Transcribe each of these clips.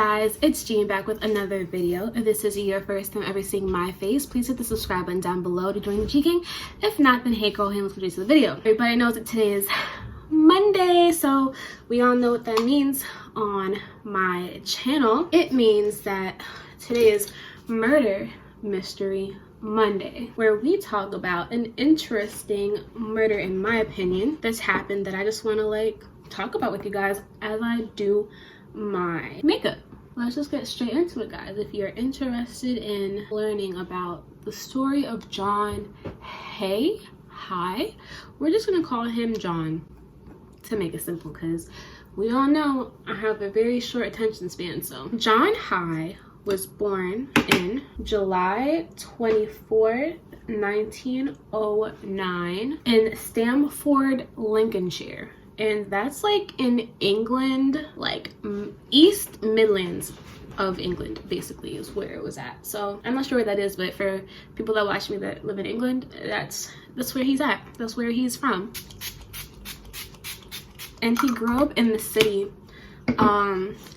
guys, it's Jean back with another video. If this is your first time ever seeing my face, please hit the subscribe button down below to join the G Gang. If not, then hey girl, hey, let's go to the video. Everybody knows that today is Monday, so we all know what that means on my channel. It means that today is Murder Mystery Monday, where we talk about an interesting murder, in my opinion, that's happened that I just want to talk about with you guys as I do my makeup. Let's just get straight into it, guys. If you're interested in learning about the story of John Haigh, we're just gonna call him John to make it simple, because we all know I have a very short attention span. So John Haigh was born in July 24th, 1909 in Stamford, Lincolnshire. And that's in England, East Midlands of England, basically, is where it was at. So I'm not sure where that is, but for people that watch me that live in England, that's where he's at. That's where he's from. And he grew up in the city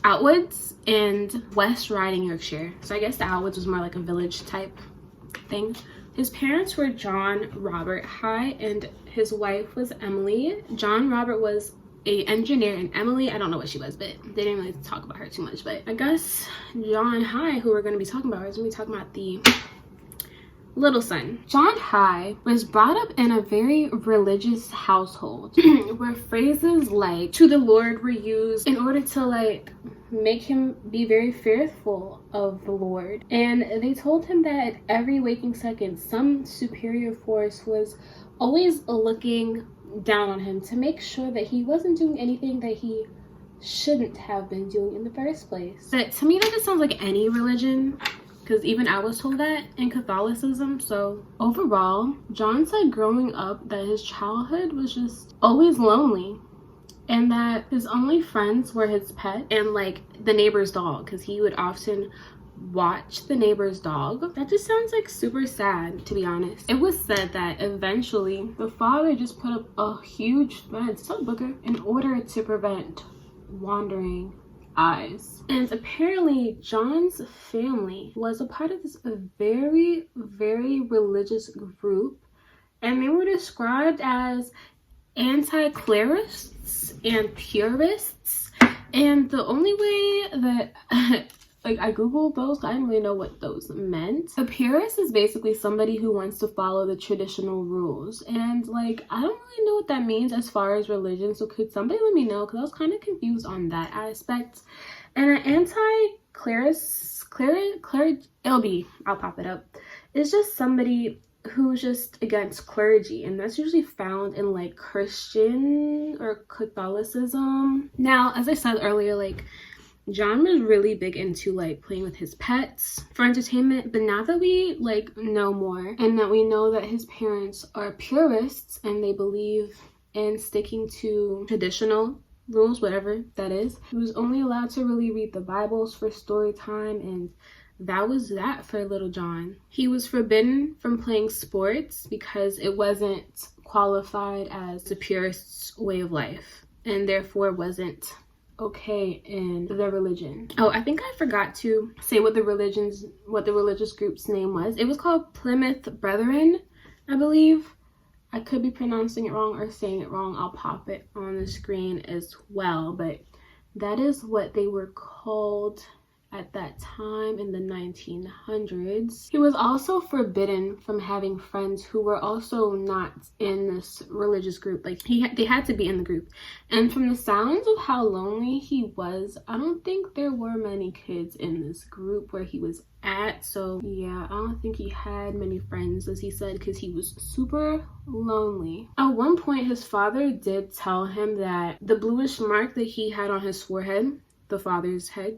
Outwoods and West Riding, Yorkshire. So I guess the Outwoods was more like a village type thing. His parents were John Robert Haigh and his wife was Emily. John Robert was an engineer and Emily, I don't know what she was, but they didn't really talk about her too much. But I guess John Haigh, who we're going to be talking about, is going to be talking about the little son. John Haigh was brought up in a very religious household where phrases like "to the Lord" were used in order to make him be very fearful of the Lord. And they told him that at every waking second, some superior force was always looking down on him to make sure that he wasn't doing anything that he shouldn't have been doing in the first place. But to me, that just sounds like any religion, because even I was told that in Catholicism. So overall, John said growing up that his childhood was just always lonely, and that his only friends were his pet and the neighbor's dog, because he would often watch the neighbor's dog. That just sounds super sad, to be honest. It was said that eventually the father just put up a huge fence, in order to prevent wandering eyes. And apparently John's family was a part of this very, very religious group, and they were described as anti-Clarists and purists. And the only way that I googled those, I didn't really know what those meant. A purist is basically somebody who wants to follow the traditional rules, and I don't really know what that means as far as religion. So could somebody let me know, because I was kind of confused on that aspect. And an anti-Clarist, LB, I'll pop it up, is just somebody who's just against clergy, and that's usually found in Christian or Catholicism. Now, as I said earlier, John was really big into playing with his pets for entertainment. But now that we know more, and that we know that his parents are purists and they believe in sticking to traditional rules, whatever that is, he was only allowed to really read the Bibles for story time, and that was that for little John. He was forbidden from playing sports because it wasn't qualified as the purist's way of life, and therefore wasn't okay in their religion. Oh, I think I forgot to say what the religious group's name was. It was called Plymouth Brethren, I believe. I could be pronouncing it wrong or saying it wrong. I'll pop it on the screen as well, but that is what they were called at that time in the 1900s. He was also forbidden from having friends who were also not in this religious group. They had to be in the group. And from the sounds of how lonely he was, I don't think there were many kids in this group where he was at. So yeah, I don't think he had many friends, as he said, because he was super lonely. At one point, his father did tell him that the bluish mark that he had on his forehead, the father's head,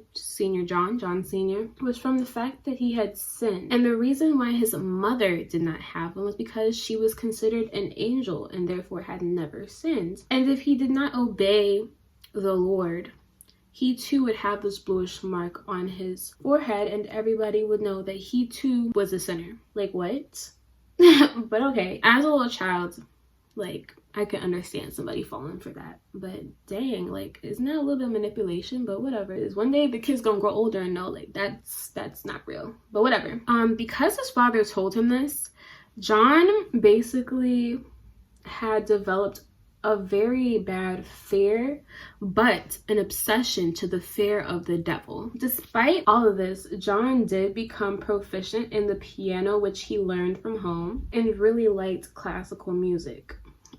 John Sr., was from the fact that he had sinned. And the reason why his mother did not have one was because she was considered an angel and therefore had never sinned. And if he did not obey the Lord, he too would have this bluish mark on his forehead, and everybody would know that he too was a sinner. What? But okay, as a little child, I can understand somebody falling for that. But dang, like, isn't that a little bit of manipulation? But whatever. Is one day the kid's gonna grow older and know, like, that's not real. But whatever. Because his father told him this, John basically had developed a very bad fear, but an obsession to the fear of the devil. Despite all of this, John did become proficient in the piano, which he learned from home, and really liked classical music.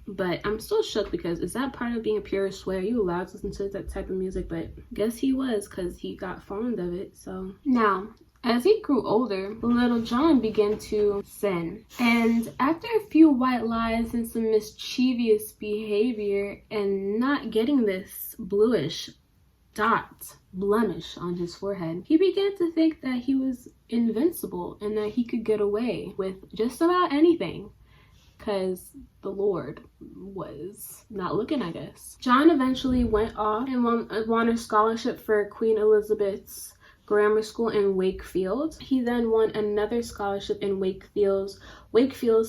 But I'm still shook because is that part of being a purist? Where you allowed to listen to that type of music? But guess he was, because he got fond of it. So now, as he grew older, little John began to sin. And after a few white lies and some mischievous behavior and not getting this bluish blemish on his forehead, he began to think that he was invincible and that he could get away with just about anything, because the Lord was not looking, I guess. John eventually went off and won a scholarship for Queen Elizabeth's grammar school in Wakefield. He then won another scholarship in Wakefield's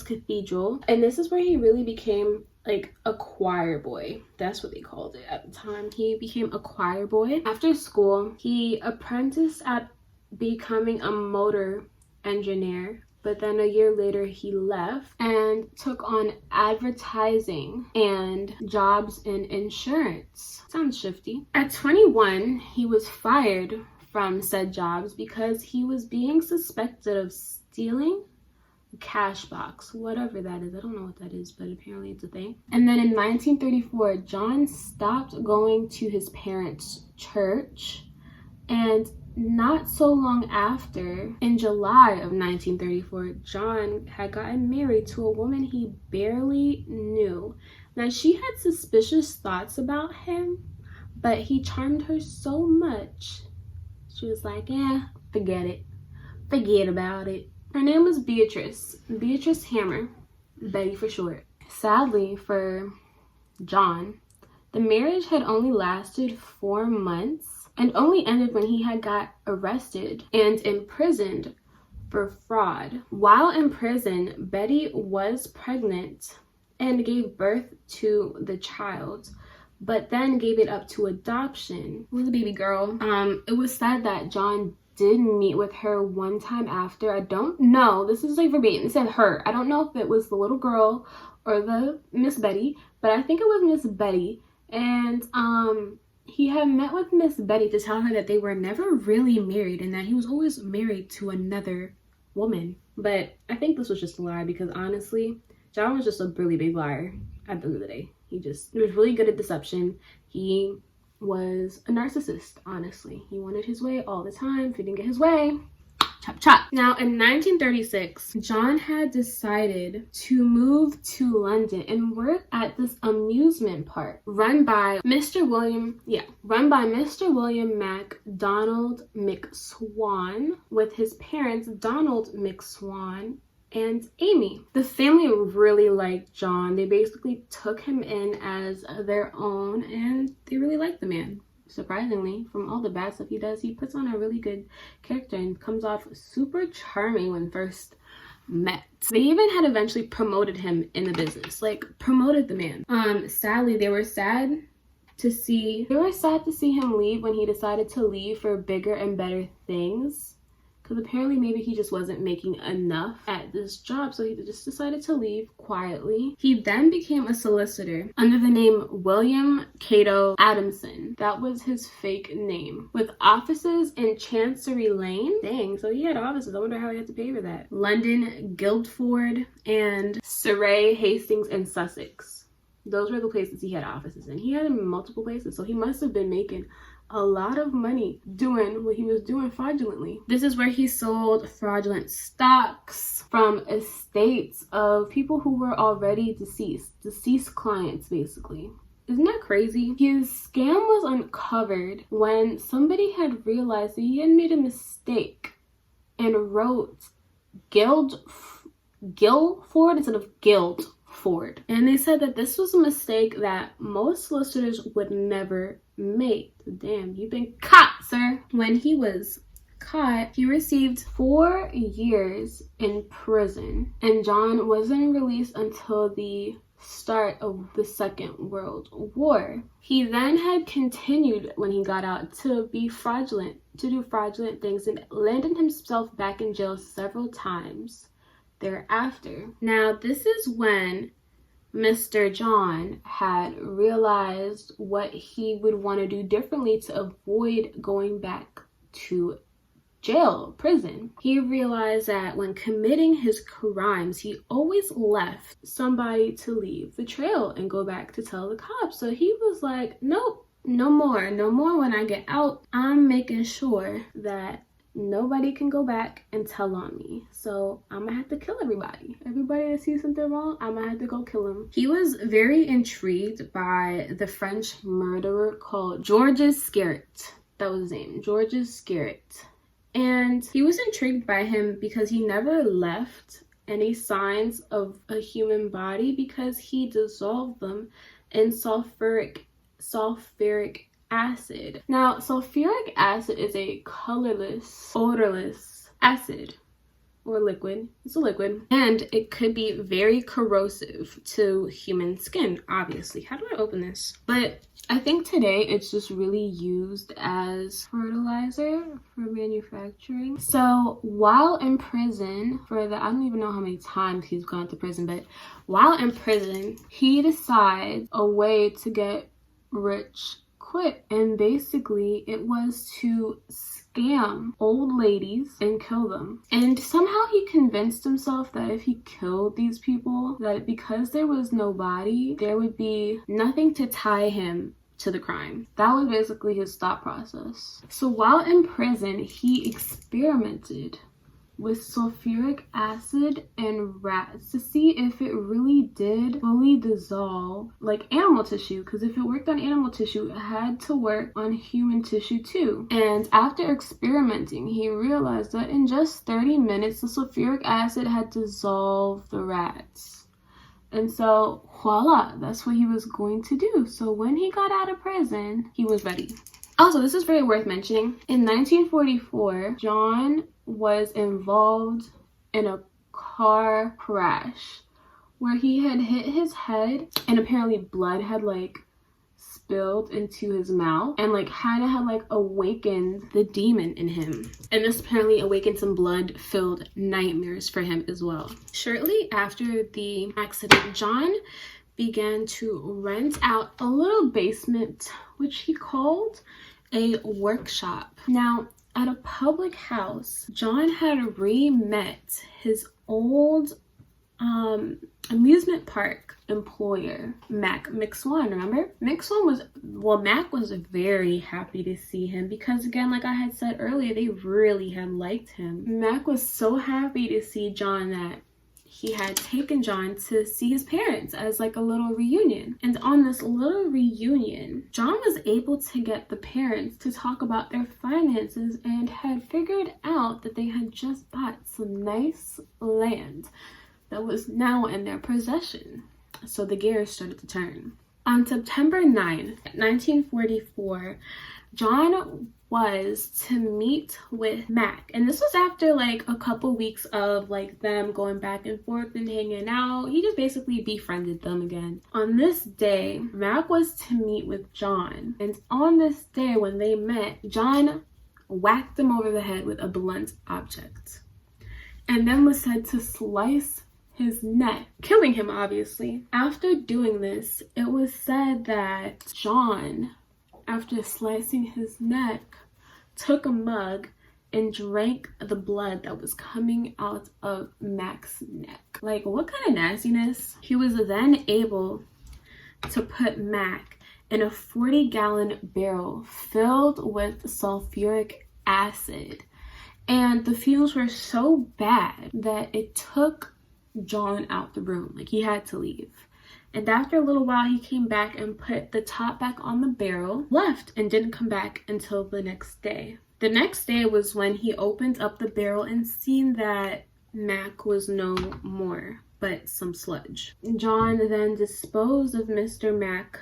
Cathedral, and this is where he really became like a choir boy. That's what they called it at the time. He became a choir boy. After school, he apprenticed at becoming a motor engineer, but then a year later he left and took on advertising and jobs in insurance. Sounds shifty. At 21, he was fired from said jobs because he was being suspected of stealing a cash box, whatever that is. I don't know what that is, but apparently it's a thing. And then in 1934, John stopped going to his parents' church, and not so long after, in July of 1934, John had gotten married to a woman he barely knew. Now, she had suspicious thoughts about him, but he charmed her so much, she was like, yeah, forget about it. Her name was Beatrice Hammer, Betty for short. Sadly for John, the marriage had only lasted 4 months and only ended when he had got arrested and imprisoned for fraud. While in prison, Betty was pregnant and gave birth to the child, but then gave it up to adoption. It was a baby girl. It was said that John did meet with her one time after. I don't know. This is like verbatim. It said her. I don't know if it was the little girl or the Miss Betty, but I think it was Miss Betty. And he had met with Miss Betty to tell her that they were never really married and that he was always married to another woman. But I think this was just a lie, because honestly, John was just a really big liar at the end of the day. He was really good at deception. He was a narcissist, honestly. He wanted his way all the time. If he didn't get his way, chop chop. Now, in 1936, John had decided to move to London and work at this amusement park run by Mr. William Mack, Donald McSwan, with his parents, Donald McSwan and Amy. The family really liked John. They basically took him in as their own, and they really liked the man. Surprisingly, from all the bad stuff he does, he puts on a really good character and comes off super charming when first met. They even had eventually promoted him in the business, like promoted the man. Sadly, they were sad to see him leave when he decided to leave for bigger and better things. Because apparently maybe he just wasn't making enough at this job, so he just decided to leave quietly. He then became a solicitor under the name William Cato Adamson. That was his fake name, with offices in Chancery Lane. Dang, so he had offices. I wonder how he had to pay for that. London, Guildford, and Surrey, Hastings, and Sussex. Those were the places he had offices in. He had them in multiple places, so he must have been making a lot of money doing what he was doing fraudulently. This is where he sold fraudulent stocks from estates of people who were already deceased clients, basically. Isn't that crazy? His scam was uncovered when somebody had realized that he had made a mistake and wrote Guildford instead of Guildford. And they said that this was a mistake that most solicitors would never make. Damn, you've been caught, sir. When he was caught, he received 4 years in prison, and John wasn't released until the start of the Second World War. He then had continued when he got out to be fraudulent, to do fraudulent things, and landed himself back in jail several times thereafter. Now, this is when Mr. John had realized what he would want to do differently to avoid going back to jail, prison. He realized that when committing his crimes, he always left somebody to leave the trail and go back to tell the cops. So he was like, nope, no more when I get out. I'm making sure that nobody can go back and tell on me. So I'm gonna have to kill everybody. Everybody that sees something wrong, I'm gonna have to go kill him. He was very intrigued by the French murderer called Georges Scarret. That was his name, Georges Scarret. And he was intrigued by him because he never left any signs of a human body because he dissolved them in sulfuric acid. Now, sulfuric acid is a colorless, odorless acid or liquid. It's a liquid, and it could be very corrosive to human skin, obviously. How do I open this? But I think today it's just really used as fertilizer for manufacturing. So while in prison I don't even know how many times he's gone to prison, but while in prison, he decides a way to get rich quick, and basically it was to scam old ladies and kill them. And somehow he convinced himself that if he killed these people, that because there was no body, there would be nothing to tie him to the crime. That was basically his thought process. So while in prison, he experimented with sulfuric acid and rats to see if it really did fully dissolve like animal tissue, because if it worked on animal tissue, it had to work on human tissue too. And after experimenting, he realized that in just 30 minutes the sulfuric acid had dissolved the rats. And so voila, that's what he was going to do. So when he got out of prison, he was ready. Also, this is very worth mentioning. In 1944, John was involved in a car crash where he had hit his head and apparently blood had like spilled into his mouth and like kind of had like awakened the demon in him. And this apparently awakened some blood-filled nightmares for him as well. Shortly after the accident, John began to rent out a little basement, which he called a workshop. Now, at a public house, John had re-met his old amusement park employer, Mack. Remember? Mack was very happy to see him because, again, like I had said earlier, they really had liked him. Mack was so happy to see John that he had taken John to see his parents as like a little reunion. And on this little reunion, John was able to get the parents to talk about their finances and had figured out that they had just bought some nice land that was now in their possession. So the gears started to turn. On September 9th, 1944, John was to meet with Mack, and this was after like a couple weeks of like them going back and forth and hanging out. He just basically befriended them again. On this day, Mack was to meet with John, and on this day when they met, John whacked him over the head with a blunt object and then was said to slice his neck, killing him obviously. After doing this, it was said that John, after slicing his neck, took a mug and drank the blood that was coming out of Mack's neck. Like, what kind of nastiness? He was then able to put Mack in a 40-gallon barrel filled with sulfuric acid. And the fumes were so bad that it took John out the room. Like, he had to leave. And after a little while, he came back and put the top back on the barrel, left, and didn't come back until the next day. The next day was when he opened up the barrel and seen that Mack was no more, but some sludge. John then disposed of Mr. Mack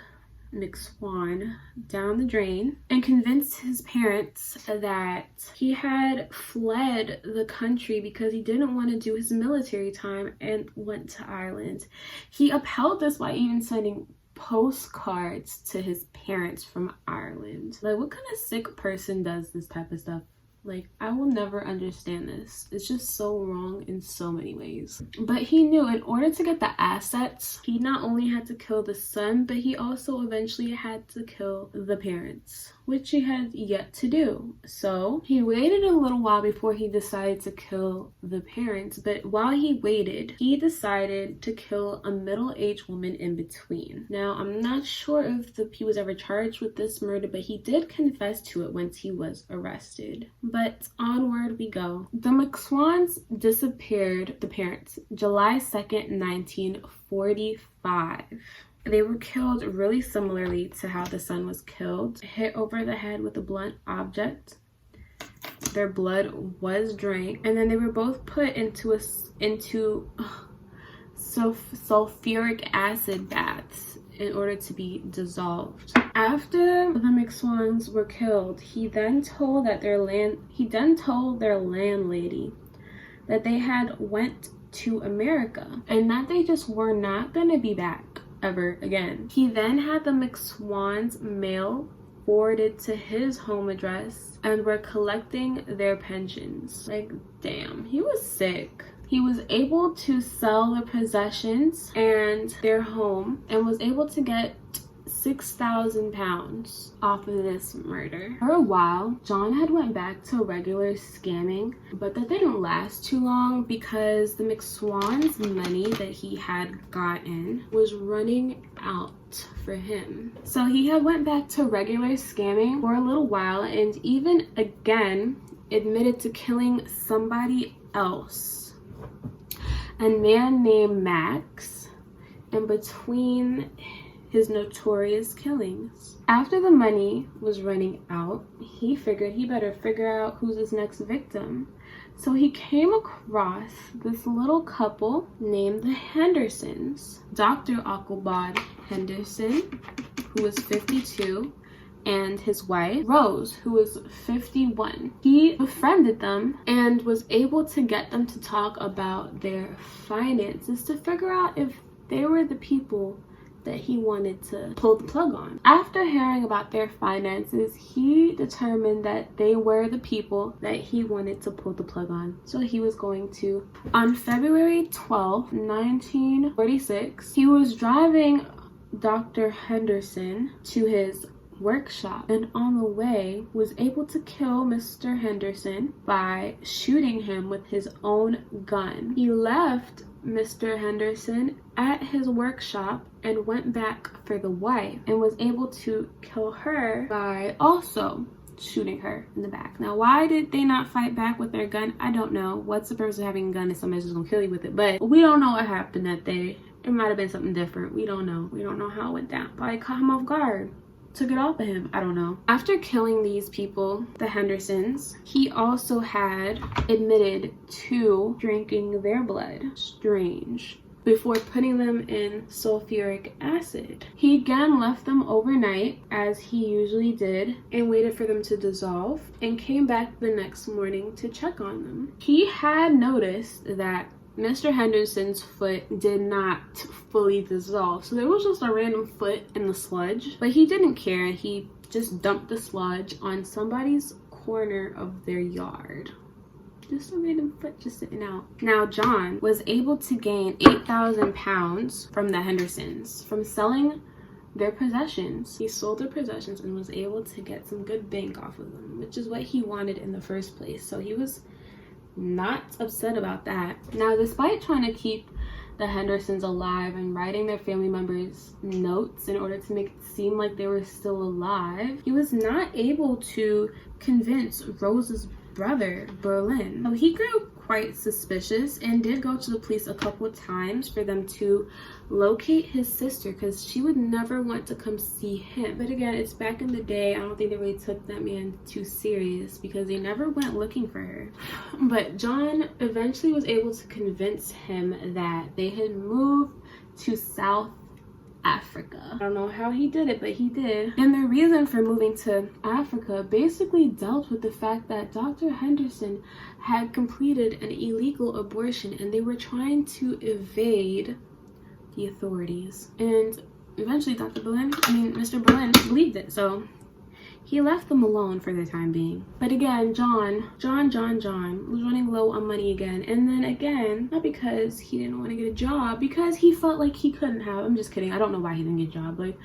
McSwan down the drain and convinced his parents that he had fled the country because he didn't want to do his military time and went to Ireland. He upheld this by even sending postcards to his parents from Ireland. Like, what kind of sick person does this type of stuff? Like, I will never understand this. It's just so wrong in so many ways. But he knew in order to get the assets, he not only had to kill the son, but he also eventually had to kill the parents, which he had yet to do. So he waited a little while before he decided to kill the parents. But while he waited, he decided to kill a middle-aged woman in between. Now, I'm not sure if he was ever charged with this murder, but he did confess to it once he was arrested. But onward we go. The McSwans disappeared, the parents, July 2nd, 1945. They were killed really similarly to how the son was killed. Hit over the head with a blunt object. Their blood was drank. And then they were both put into sulfuric acid baths in order to be dissolved. After the McSwans were killed, he then told their landlady that they had went to America and that they just were not gonna be back ever again. He then had the McSwans' mail forwarded to his home address and were collecting their pensions. Like, damn, he was sick. He was able to sell their possessions and their home and was able to get £6,000 off of this murder. For a while, John had went back to regular scamming, but that didn't last too long because the McSwans' money that he had gotten was running out for him. So he had went back to regular scamming for a little while and even again admitted to killing somebody else. A man named Mack, in between his notorious killings. After the money was running out, he figured he better figure out who's his next victim. So he came across this little couple named the Hendersons. Dr. Aquilbod Henderson, who was 52, and his wife, Rose, who was 51. He befriended them and was able to get them to talk about their finances to figure out if they were the people that he wanted to pull the plug on. After hearing about their finances, he determined that they were the people that he wanted to pull the plug on. So he was going to. On February 12th, 1946, he was driving Dr. Henderson to his workshop and on the way was able to kill Mr. Henderson by shooting him with his own gun. He left Mr. Henderson at his workshop and went back for the wife and was able to kill her by also shooting her in the back. Now, why did they not fight back with their gun? I don't know. What's the purpose of having a gun if somebody's just gonna kill you with it? But we don't know what happened that day. It might have been something different. We don't know. We don't know how it went down. Probably caught him off guard. Took it off of him. I don't know. After killing these people, the Hendersons, he also had admitted to drinking their blood. Strange. Before putting them in sulfuric acid. He again left them overnight, as he usually did, and waited for them to dissolve, and came back the next morning to check on them. He had noticed that Mr. Henderson's foot did not fully dissolve, so there was just a random foot in the sludge, but he didn't care. He just dumped the sludge on somebody's corner of their yard. Just a random foot just sitting out. Now, John was able to gain £8,000 from the Hendersons from selling their possessions. He sold their possessions and was able to get some good bank off of them, which is what he wanted in the first place. So he was not upset about that. Now, despite trying to keep the Hendersons alive and writing their family members notes in order to make it seem like they were still alive, he was not able to convince Rose's brother, Berlin. So he grew quite suspicious and did go to the police a couple of times for them to locate his sister, because she would never want to come see him. But again, it's back in the day. I don't think they really took that man too serious because they never went looking for her. But John eventually was able to convince him that they had moved to South Africa. I don't know how he did it, but he did. And the reason for moving to Africa basically dealt with the fact that Dr. Henderson had completed an illegal abortion and they were trying to evade the authorities. And eventually Mr. Boleyn believed it, so he left them alone for the time being. But again, John was running low on money again. And then again, not because he didn't want to get a job, because he felt like he couldn't have. I'm just kidding. I don't know why he didn't get a job. Like,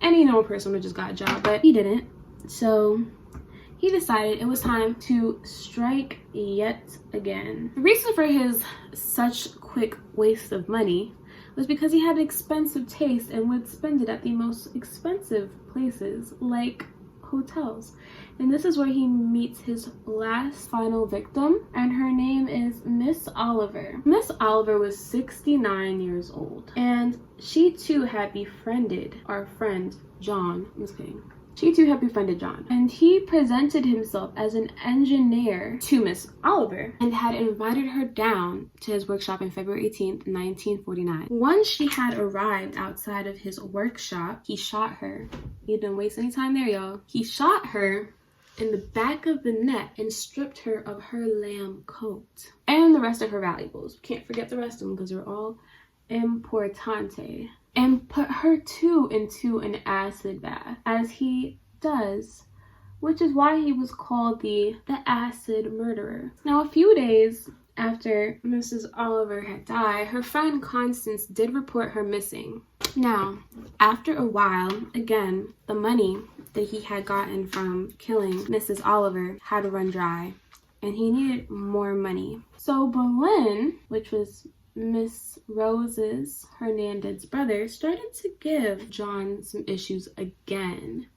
any normal person would just got a job, but he didn't. So he decided it was time to strike yet again. The reason for his such quick waste of money was because he had an expensive taste and would spend it at the most expensive places, like hotels. And this is where he meets his last final victim, and her name is Miss Oliver. Miss Oliver was 69 years old, and she too had befriended our friend John. I'm just kidding. She too had befriended John, and he presented himself as an engineer to Miss Oliver and had invited her down to his workshop on February 18th, 1949. Once she had arrived outside of his workshop, he shot her. He didn't waste any time there, y'all. He shot her in the back of the neck and stripped her of her lamb coat and the rest of her valuables. Can't forget the rest of them because they're all importante. And put her too into an acid bath, as he does, which is why he was called the acid murderer. Now, a few days after Mrs. Oliver had died, her friend Constance did report her missing. Now, after a while, again, the money that he had gotten from killing Mrs. Oliver had run dry, and he needed more money. So Boleyn, which was Miss Rose's Hernandez's brother, started to give John some issues again.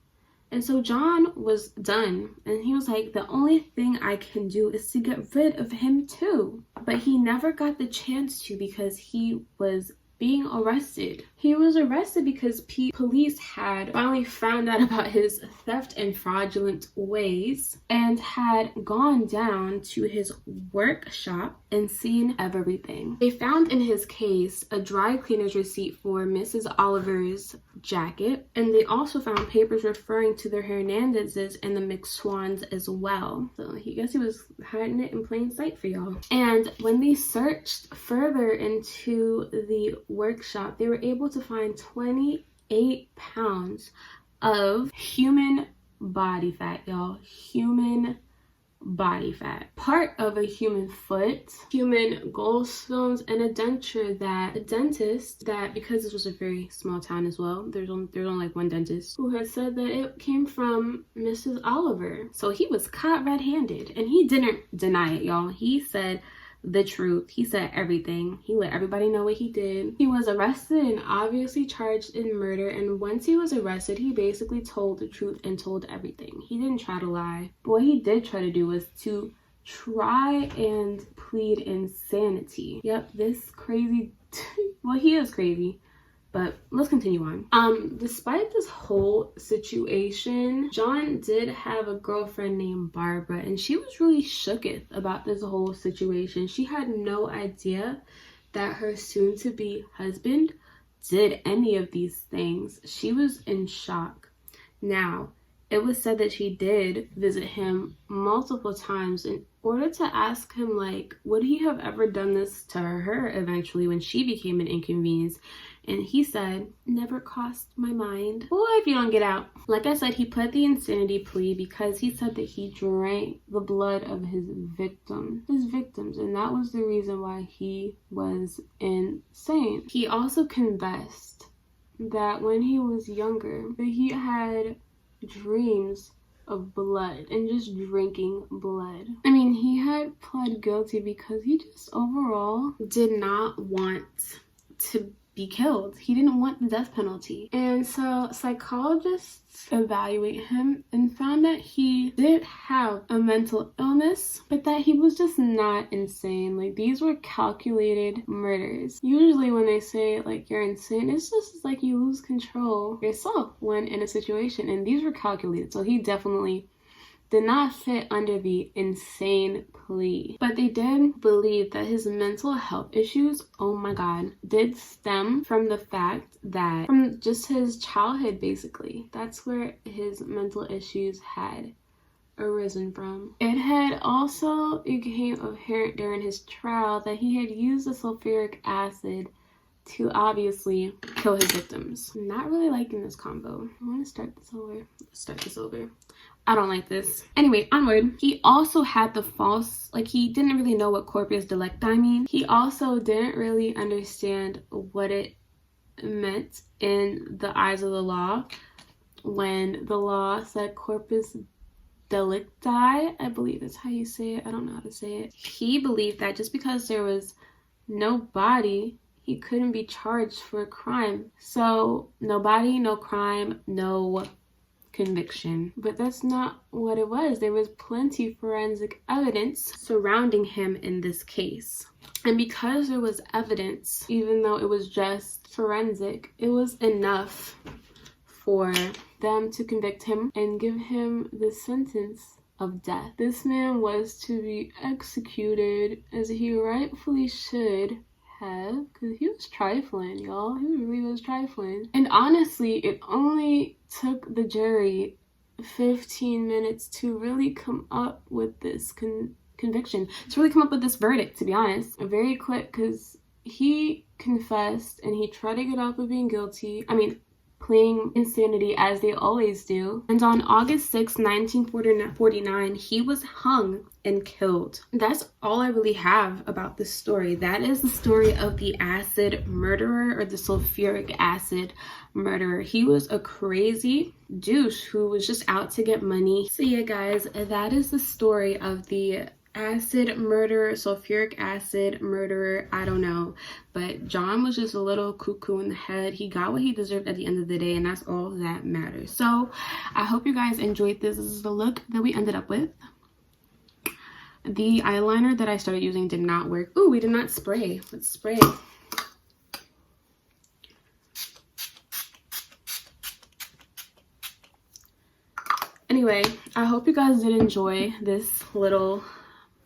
And so John was done, and he was like, the only thing I can do is to get rid of him too. But he never got the chance to because he was being arrested. He was arrested because police had finally found out about his theft and fraudulent ways and had gone down to his workshop and seen everything. They found in his case a dry cleaner's receipt for Mrs. Oliver's jacket, and they also found papers referring to the Hernandezes and the McSwans as well. So I guess he was hiding it in plain sight for y'all. And when they searched further into the workshop, they were able to find 28 pounds of human body fat, y'all. Human body fat. Part of a human foot, human gallstones, and a dentist that, because this was a very small town as well, there's only like one dentist who had said that it came from Mrs. Oliver. So he was caught red-handed, and he didn't deny it, y'all. He said the truth. He said everything. He let everybody know what he did. He was arrested and obviously charged in murder, and once he was arrested, he basically told the truth and told everything. He didn't try to lie. But what he did try to do was to try and plead insanity. Yep, this crazy well, he is crazy. But let's continue on. Despite this whole situation, John did have a girlfriend named Barbara, and she was really shooketh about this whole situation. She had no idea that her soon-to-be husband did any of these things. She was in shock. Now, it was said that she did visit him multiple times in order to ask him, like, would he have ever done this to her eventually when she became an inconvenience? And he said, never crossed my mind. Boy, if you don't get out. Like I said, he pled the insanity plea because he said that he drank the blood of his victims. And that was the reason why he was insane. He also confessed that when he was younger, that he had dreams of blood and just drinking blood. I mean, he had pled guilty because he just overall did not want to be killed. He didn't want the death penalty. And so psychologists evaluate him and found that he did have a mental illness, but that he was just not insane. Like, these were calculated murders. Usually when they say like you're insane, it's just like you lose control yourself when in a situation, and these were calculated. So he definitely did not fit under the insane plea. But they did believe that his mental health issues, oh my god, did stem from the fact that, from just his childhood basically. That's where his mental issues had arisen from. It became apparent during his trial that he had used the sulfuric acid to obviously kill his victims. I'm not really liking this combo. I want to start this over. I don't like this. Anyway, onward. He also had the false, he didn't really know what corpus delicti means. He also didn't really understand what it meant in the eyes of the law when the law said corpus delicti, I believe that's how you say it. I don't know how to say it. He believed that just because there was no body, he couldn't be charged for a crime. So no body, no crime, no conviction. But that's not what it was. There was plenty of forensic evidence surrounding him in this case. And because there was evidence, even though it was just forensic, it was enough for them to convict him and give him the sentence of death. This man was to be executed, as he rightfully should have, because he was trifling, y'all. He really was trifling. And honestly, it only took the jury 15 minutes to really come up with this conviction, to really come up with this verdict, to be honest. Very quick, because he confessed and he tried to get off of being guilty. Pleading insanity, as they always do. And on August 6, 1949, he was hung and killed. That's all I really have about this story. That is the story of the acid murderer, or the sulfuric acid murderer. He was a crazy douche who was just out to get money. So yeah, guys, that is the story of the acid murderer, sulfuric acid murderer. I don't know, but John was just a little cuckoo in the head. He got what he deserved at the end of the day, and that's all that matters. So I hope you guys enjoyed this. This is the look that we ended up with. The eyeliner that I started using did not work. Ooh, we did not spray. Let's spray. Anyway, I hope you guys did enjoy this little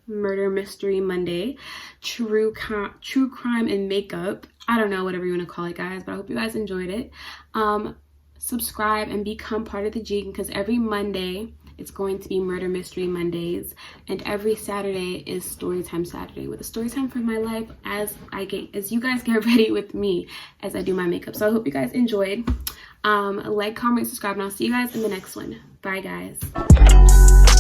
murder mystery Monday, true crime and makeup. I don't know, whatever you want to call it, guys, but I hope you guys enjoyed it. Subscribe and become part of the G, because every Monday it's going to be Murder Mystery Mondays, and every Saturday is Storytime Saturday, with a story time for my life as you guys get ready with me as I do my makeup. So I hope you guys enjoyed. Like, comment, subscribe, and I'll see you guys in the next one. Bye, guys.